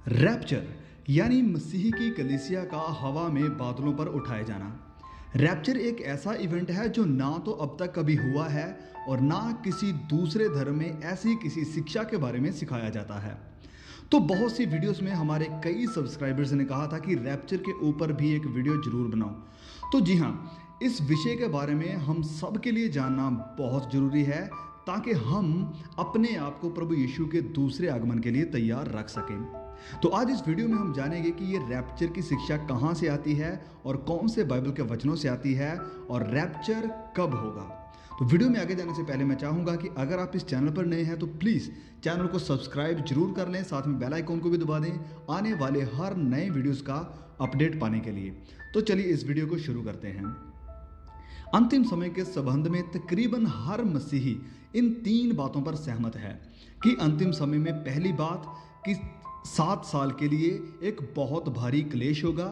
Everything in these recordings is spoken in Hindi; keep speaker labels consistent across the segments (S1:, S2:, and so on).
S1: रैप्चर यानी मसीह की कलीसिया का हवा में बादलों पर उठाए जाना। रैप्चर एक ऐसा इवेंट है जो ना तो अब तक कभी हुआ है और ना किसी दूसरे धर्म में ऐसी किसी शिक्षा के बारे में सिखाया जाता है। तो बहुत सी वीडियोस में हमारे कई सब्सक्राइबर्स ने कहा था कि रैप्चर के ऊपर भी एक वीडियो जरूर बनाओ। तो जी हाँ, इस विषय के बारे में हम सब के लिए जानना बहुत ज़रूरी है ताकि हम अपने आप को प्रभु यीशु के दूसरे आगमन के लिए तैयार रख सकें। तो आज इस वीडियो में हम जानेंगे कि ये रैप्चर की शिक्षा कहाँ से आती है और कौन से बाइबल के वचनों से आती है और रैप्चर कब होगा। तो वीडियो में आगे जाने से पहले मैं चाहूँगा कि अगर आप इस चैनल पर नए हैं तो प्लीज़ चैनल को सब्सक्राइब जरूर कर लें, साथ में बेल आइकॉन को भी दबा दें आने वाले हर नए वीडियोस का अपडेट पाने के लिए। तो चलिए इस वीडियो को शुरू करते हैं। अंतिम समय के संबंध में तकरीबन हर मसीही इन तीन बातों पर सहमत है कि अंतिम समय में पहली बात कि 7 साल के लिए एक बहुत भारी क्लेश होगा,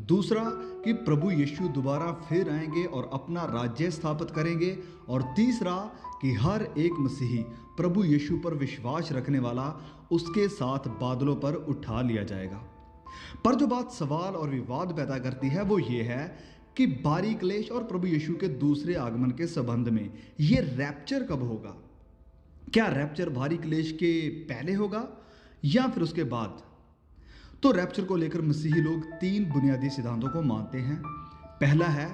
S1: दूसरा कि प्रभु यीशु दोबारा फिर आएंगे और अपना राज्य स्थापित करेंगे, और तीसरा कि हर एक मसीही प्रभु यीशु पर विश्वास रखने वाला उसके साथ बादलों पर उठा लिया जाएगा। पर जो बात सवाल और विवाद पैदा करती है वो ये है कि भारी क्लेश और प्रभु यीशु के दूसरे आगमन के संबंध में ये रैप्चर कब होगा। क्या रैप्चर भारी क्लेश के पहले होगा या फिर उसके बाद? तो रैप्चर को लेकर मसीही लोग 3 बुनियादी सिद्धांतों को मानते हैं। पहला है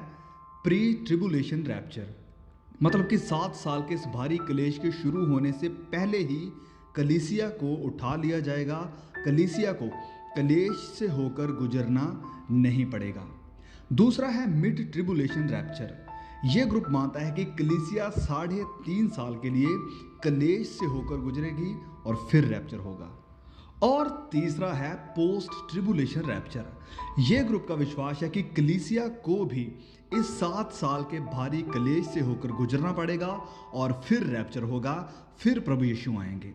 S1: प्री ट्रिबुलेशन रैप्चर, मतलब कि 7 साल के इस भारी क्लेश के शुरू होने से पहले ही कलीसिया को उठा लिया जाएगा। कलीसिया को क्लेश से होकर गुजरना नहीं पड़ेगा। दूसरा है मिड ट्रिबुलेशन रैप्चर। यह ग्रुप मानता है कि कलीसिया 3.5 साल के लिए क्लेश से होकर गुजरेगी और फिर रैप्चर होगा। और तीसरा है पोस्ट ट्रिबुलेशन रैप्चर। यह ग्रुप का विश्वास है कि कलीसिया को भी इस 7 साल के भारी क्लेश से होकर गुजरना पड़ेगा और फिर रैप्चर होगा, फिर प्रभु यीशु आएंगे।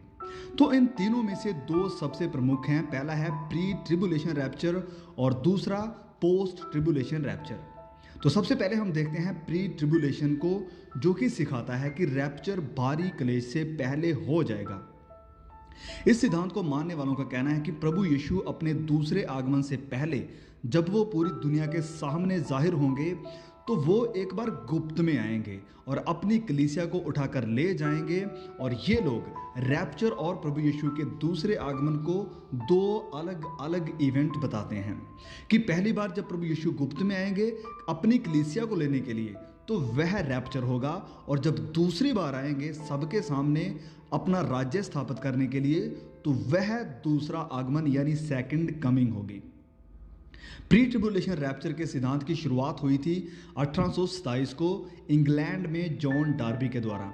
S1: तो इन तीनों में से 2 सबसे प्रमुख हैं। पहला है प्री ट्रिबुलेशन रैप्चर और दूसरा पोस्ट ट्रिबुलेशन रैप्चर। तो सबसे पहले हम देखते हैं प्री ट्रिबुलेशन को, जो कि सिखाता है कि रैप्चर भारी क्लेश से पहले हो जाएगा। इस सिद्धांत को मानने वालों का कहना है कि प्रभु यीशु अपने दूसरे आगमन से पहले जब वो पूरी दुनिया के सामने जाहिर होंगे तो वो एक बार गुप्त में आएंगे और अपनी कलीसिया को उठाकर ले जाएंगे। और ये लोग रैप्चर और प्रभु यीशु के दूसरे आगमन को 2 अलग अलग इवेंट बताते हैं कि पहली बार जब प्रभु यीशु गुप्त में आएंगे अपनी कलीसिया को लेने के लिए तो वह रैप्चर होगा, और जब दूसरी बार आएंगे सबके सामने अपना राज्य स्थापित करने के लिए तो वह दूसरा आगमन यानी सेकंड कमिंग होगी। प्री ट्रिबुलेशन रैप्चर के सिद्धांत की शुरुआत हुई थी 1827 को इंग्लैंड में जॉन डार्बी के द्वारा।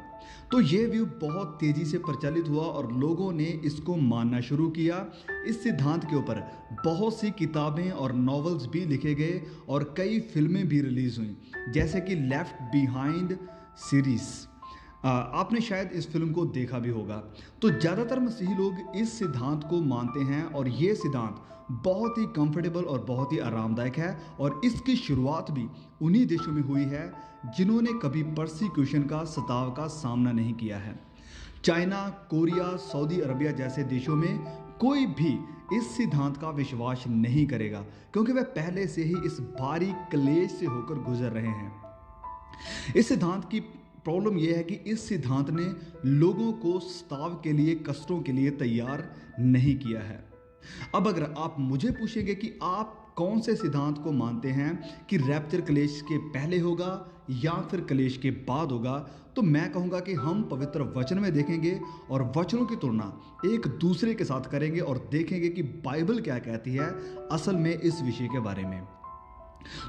S1: तो ये व्यू बहुत तेजी से प्रचलित हुआ और लोगों ने इसको मानना शुरू किया। इस सिद्धांत के ऊपर बहुत सी किताबें और नॉवेल्स भी लिखे गए और कई फिल्में भी रिलीज हुई, जैसे कि लेफ्ट बिहाइंड सीरीज। आपने शायद इस फिल्म को देखा भी होगा। तो ज़्यादातर मसीही लोग इस सिद्धांत को मानते हैं और ये सिद्धांत बहुत ही कंफर्टेबल और बहुत ही आरामदायक है, और इसकी शुरुआत भी उन्हीं देशों में हुई है जिन्होंने कभी परसिक्यूशन का सताव का सामना नहीं किया है। चाइना, कोरिया, सऊदी अरबिया जैसे देशों में कोई भी इस सिद्धांत का विश्वास नहीं करेगा क्योंकि वह पहले से ही इस भारी क्लेश से होकर गुजर रहे हैं। इस सिद्धांत की प्रॉब्लम यह है कि इस सिद्धांत ने लोगों को सताव के लिए, कष्टों के लिए तैयार नहीं किया है। अब अगर आप मुझे पूछेंगे कि आप कौन से सिद्धांत को मानते हैं कि रैप्चर क्लेश के पहले होगा या फिर क्लेश के बाद होगा, तो मैं कहूँगा कि हम पवित्र वचन में देखेंगे और वचनों की तुलना एक दूसरे के साथ करेंगे और देखेंगे कि बाइबल क्या कहती है असल में इस विषय के बारे में।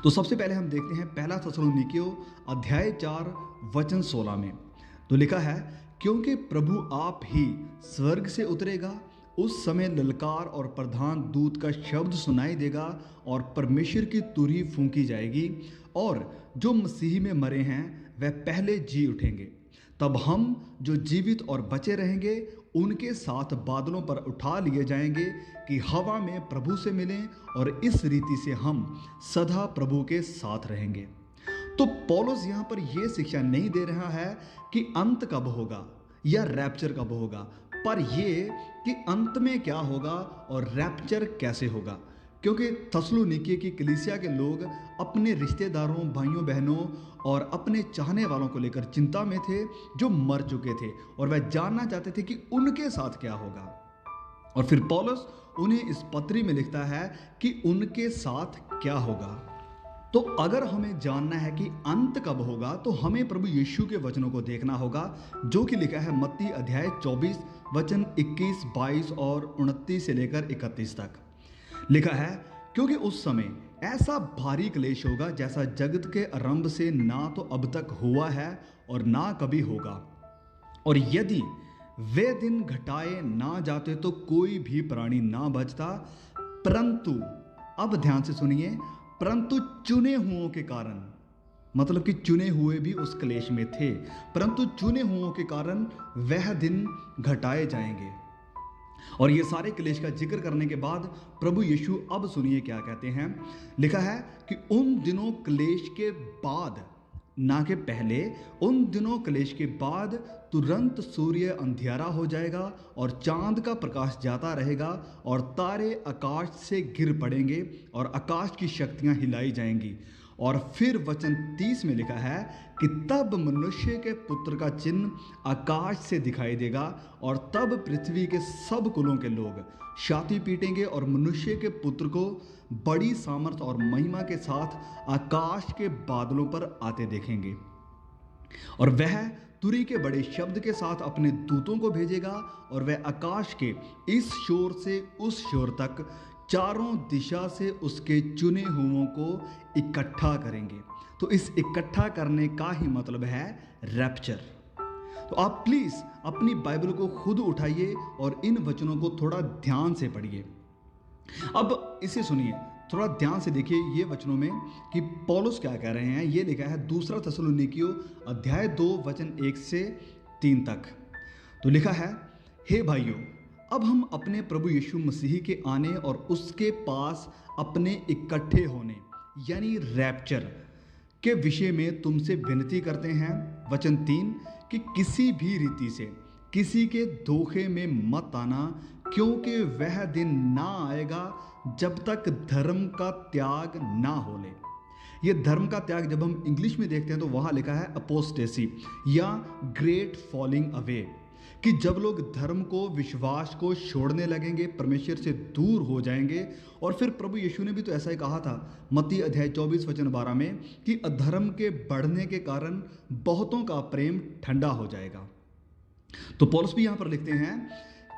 S1: तो सबसे पहले हम देखते हैं पहला थिस्सलुनीकियों अध्याय 4 वचन 16 में। तो लिखा है, क्योंकि प्रभु आप ही स्वर्ग से उतरेगा, उस समय ललकार और प्रधान दूत का शब्द सुनाई देगा और परमेश्वर की तुरही फूंकी जाएगी, और जो मसीह में मरे हैं वह पहले जी उठेंगे। तब हम जो जीवित और बचे रहेंगे उनके साथ बादलों पर उठा लिए जाएंगे कि हवा में प्रभु से मिलें, और इस रीति से हम सदा प्रभु के साथ रहेंगे। तो पौलुस यहाँ पर यह शिक्षा नहीं दे रहा है कि अंत कब होगा या रैप्चर कब होगा, पर ये कि अंत में क्या होगा और रैप्चर कैसे होगा, क्योंकि थस्सलुनीके की कलीसिया के लोग अपने रिश्तेदारों, भाइयों बहनों और अपने चाहने वालों को लेकर चिंता में थे जो मर चुके थे, और वह जानना चाहते थे कि उनके साथ क्या होगा। और फिर पौलुस उन्हें इस पत्री में लिखता है कि उनके साथ क्या होगा। तो अगर हमें जानना है कि अंत कब होगा, तो हमें प्रभु यीशु के वचनों को देखना होगा, जो कि लिखा है मत्ती अध्याय 24 वचन 21, 22 और 29 से लेकर 31 तक। लिखा है, क्योंकि उस समय ऐसा भारी क्लेश होगा जैसा जगत के आरंभ से ना तो अब तक हुआ है और ना कभी होगा। और यदि वे दिन घटाए ना जाते तो कोई भी प्राणी ना बचता, परंतु, अब ध्यान से सुनिए, परंतु चुने हुओं के कारण, मतलब कि चुने हुए भी उस क्लेश में थे, परंतु चुने हुओं के कारण वह दिन घटाए जाएंगे। और ये सारे क्लेश का जिक्र करने के बाद प्रभु यीशु अब सुनिए क्या कहते हैं। लिखा है कि उन दिनों क्लेश के बाद, ना के पहले, उन दिनों क्लेश के बाद तुरंत सूर्य अंधियारा हो जाएगा और चांद का प्रकाश जाता रहेगा और तारे आकाश से गिर पड़ेंगे और आकाश की शक्तियां हिलाई जाएंगी। और फिर वचन 30 में लिखा है कि तब मनुष्य के पुत्र का चिन्ह आकाश से दिखाई देगा और तब पृथ्वी के सब कुलों के लोग छाती पीटेंगे और मनुष्य के पुत्र को बड़ी सामर्थ और महिमा के साथ आकाश के बादलों पर आते देखेंगे। और वह तुरी के बड़े शब्द के साथ अपने दूतों को भेजेगा और वह आकाश के इस शोर से उस शोर तक चारों दिशा से उसके चुने हुओं को इकट्ठा करेंगे। तो इस इकट्ठा करने का ही मतलब है रैप्चर। तो आप प्लीज अपनी बाइबल को खुद उठाइए और इन वचनों को थोड़ा ध्यान से पढ़िए। अब इसे सुनिए, थोड़ा ध्यान से देखिए ये वचनों में कि पौलुस क्या कह रहे हैं। ये लिखा है दूसरा थस्सलुनीकियों अध्याय 2 वचन 1 से 3 तक। तो लिखा है, हे भाइयों, अब हम अपने प्रभु यीशु मसीह के आने और उसके पास अपने इकट्ठे होने यानी रैप्चर के विषय में तुमसे विनती करते हैं। वचन 3 कि किसी भी रीति से किसी के धोखे में मत आना, क्योंकि वह दिन ना आएगा जब तक धर्म का त्याग ना हो ले। ये धर्म का त्याग जब हम इंग्लिश में देखते हैं तो वहाँ लिखा है अपोस्टेसी या ग्रेट फॉलिंग अवे, कि जब लोग धर्म को, विश्वास को छोड़ने लगेंगे, परमेश्वर से दूर हो जाएंगे। और फिर प्रभु यीशु ने भी तो ऐसा ही कहा था मत्ती अध्याय 24 वचन 12 में कि अधर्म के बढ़ने के कारण बहुतों का प्रेम ठंडा हो जाएगा। तो पौलुस भी यहाँ पर लिखते हैं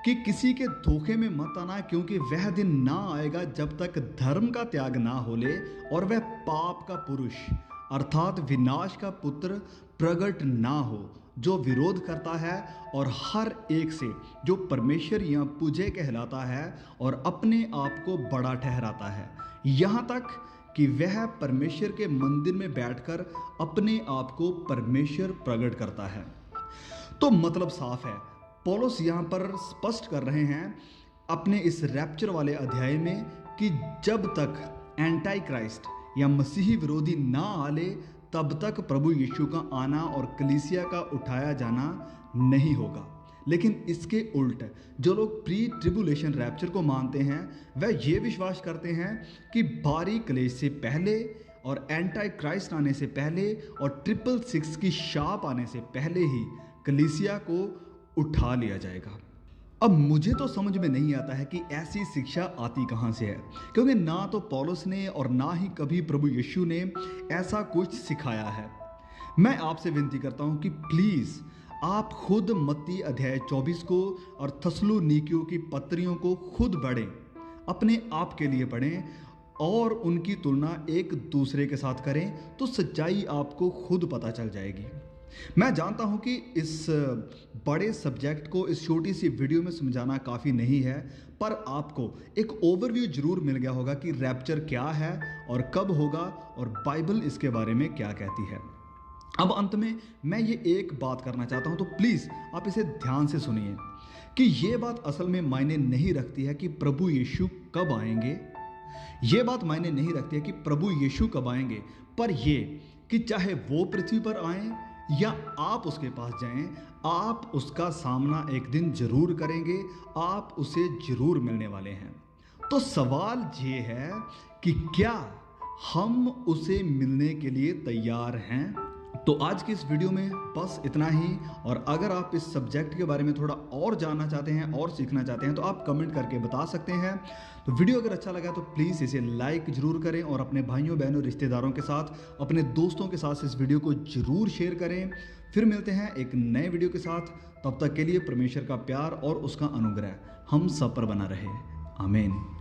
S1: कि किसी के धोखे में मत आना, क्योंकि वह दिन ना आएगा जब तक धर्म का त्याग ना हो ले और वह पाप का पुरुष अर्थात विनाश का पुत्र प्रकट ना हो, जो विरोध करता है और हर एक से जो परमेश्वर या पूजे कहलाता है और अपने आप को बड़ा ठहराता है, यहाँ तक कि वह परमेश्वर के मंदिर में बैठकर अपने आप को परमेश्वर प्रकट करता है। तो मतलब साफ है, पौलुस यहाँ पर स्पष्ट कर रहे हैं अपने इस रैप्चर वाले अध्याय में कि जब तक एंटाई क्राइस्ट या मसीही विरोधी ना आले तब तक प्रभु यीशु का आना और कलीसिया का उठाया जाना नहीं होगा। लेकिन इसके उल्ट जो लोग प्री ट्रिबुलेशन रैप्चर को मानते हैं वह ये विश्वास करते हैं कि भारी क्लेश से पहले और एंटाई क्राइस्ट आने से पहले और 666 की शाप आने से पहले ही कलीसिया को उठा लिया जाएगा। अब मुझे तो समझ में नहीं आता है कि ऐसी शिक्षा आती कहाँ से है, क्योंकि ना तो पौलुस ने और ना ही कभी प्रभु यीशु ने ऐसा कुछ सिखाया है। मैं आपसे विनती करता हूँ कि प्लीज़ आप खुद मत्ती अध्याय 24 को और थस्सलुनीकियों की पत्रियों को खुद पढ़ें, अपने आप के लिए पढ़ें और उनकी तुलना एक दूसरे के साथ करें, तो सच्चाई आपको खुद पता चल जाएगी। मैं जानता हूं कि इस बड़े सब्जेक्ट को इस छोटी सी वीडियो में समझाना काफ़ी नहीं है, पर आपको एक ओवरव्यू जरूर मिल गया होगा कि रैप्चर क्या है और कब होगा और बाइबल इसके बारे में क्या कहती है। अब अंत में मैं ये एक बात करना चाहता हूं, तो प्लीज़ आप इसे ध्यान से सुनिए कि ये बात असल में मायने नहीं रखती है कि प्रभु यीशु कब आएंगे। ये बात मायने नहीं रखती है कि प्रभु यीशु कब आएंगे, पर ये कि चाहे वो पृथ्वी पर आएँ या आप उसके पास जाएं, आप उसका सामना एक दिन जरूर करेंगे, आप उसे जरूर मिलने वाले हैं। तो सवाल ये है कि क्या हम उसे मिलने के लिए तैयार हैं? तो आज की इस वीडियो में बस इतना ही। और अगर आप इस सब्जेक्ट के बारे में थोड़ा और जानना चाहते हैं और सीखना चाहते हैं तो आप कमेंट करके बता सकते हैं। तो वीडियो अगर अच्छा लगा तो प्लीज़ इसे लाइक जरूर करें और अपने भाइयों बहनों रिश्तेदारों के साथ, अपने दोस्तों के साथ इस वीडियो को जरूर शेयर करें। फिर मिलते हैं एक नए वीडियो के साथ। तब तक के लिए परमेश्वर का प्यार और उसका अनुग्रह हम सब पर बना रहे। आमीन।